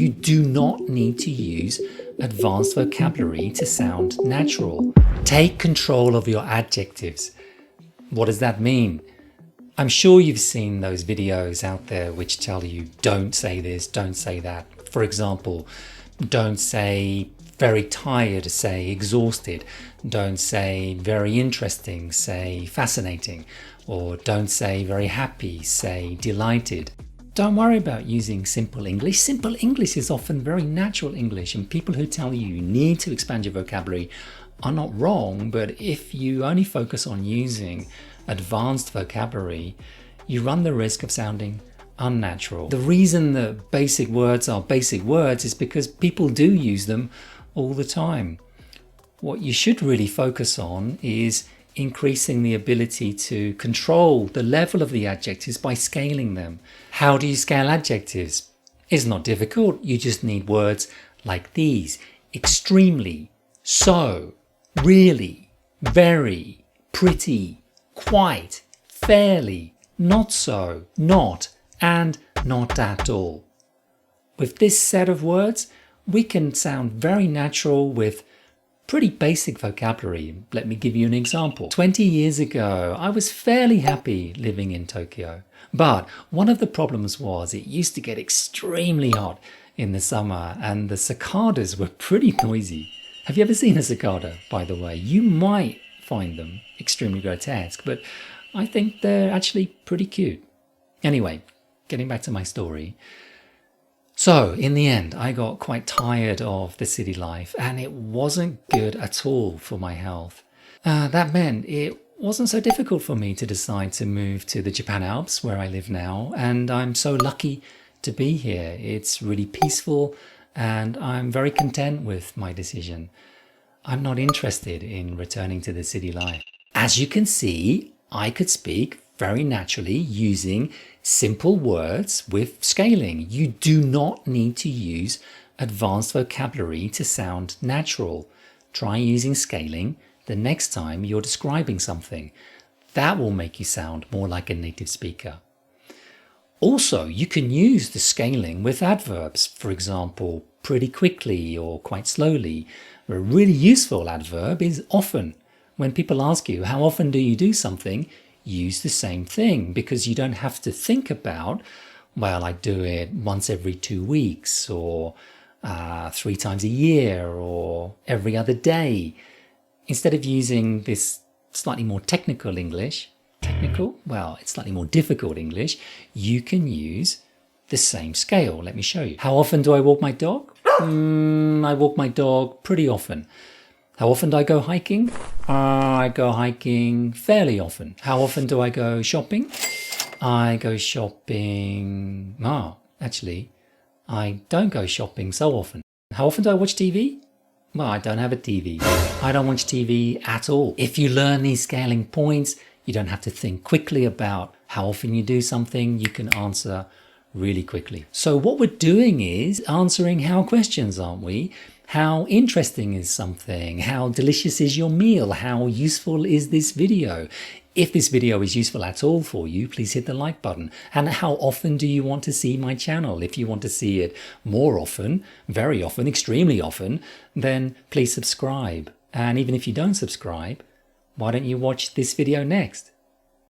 You do not need to use advanced vocabulary to sound natural. Take control of your adjectives. What does that mean? I'm sure you've seen those videos out there which tell you don't say this, don't say that. For example, don't say very tired, say exhausted. Don't say very interesting, say fascinating. Or don't say very happy, say delighted. Don't worry about using simple English. Simple English is often very natural English, and people who tell you you need to expand your vocabulary are not wrong, but if you only focus on using advanced vocabulary, you run the risk of sounding unnatural. The reason that basic words are basic words is because people do use them all the time. What you should really focus on is increasing the ability to control the level of the adjectives by scaling them. How do you scale adjectives? It's not difficult. You just need words like these: extremely, so, really, very, pretty, quite, fairly, not so, not, and not at all. With this set of words, we can sound very natural with pretty basic vocabulary. Let me give you an example. 20 years ago, I was fairly happy living in Tokyo. But one of the problems was it used to get extremely hot in the summer and the cicadas were pretty noisy. Have you ever seen a cicada, by the way? You might find them extremely grotesque, but I think they're actually pretty cute. Anyway, getting back to my story. So in the end, I got quite tired of the city life and it wasn't good at all for my health. That meant it wasn't so difficult for me to decide to move to the Japan Alps where I live now, and I'm so lucky to be here. It's really peaceful and I'm very content with my decision. I'm not interested in returning to the city life. As you can see, I could speak very naturally using simple words with scaling. You do not need to use advanced vocabulary to sound natural. Try using scaling the next time you're describing something. That will make you sound more like a native speaker. Also, you can use the scaling with adverbs, for example, pretty quickly or quite slowly. A really useful adverb is often. When people ask you, how often do you do something? Use the same thing, because you don't have to think about, well, I do it once every 2 weeks or 3 times a year or every other day. Instead of using this slightly more technical English, well, it's slightly more difficult English, you can use the same scale. Let me show you. How often do I walk my dog? I walk my dog pretty often. How often do I go hiking? I go hiking fairly often. How often do I go shopping? I go shopping... actually, I don't go shopping so often. How often do I watch TV? Well, I don't have a TV. I don't watch TV at all. If you learn these scaling points, you don't have to think quickly about how often you do something. You can answer really quickly. So what we're doing is answering how questions, aren't we? How interesting is something? How delicious is your meal? How useful is this video? If this video is useful at all for you, please hit the like button. And how often do you want to see my channel? If you want to see it more often, very often, extremely often, then please subscribe. And even if you don't subscribe, why don't you watch this video next?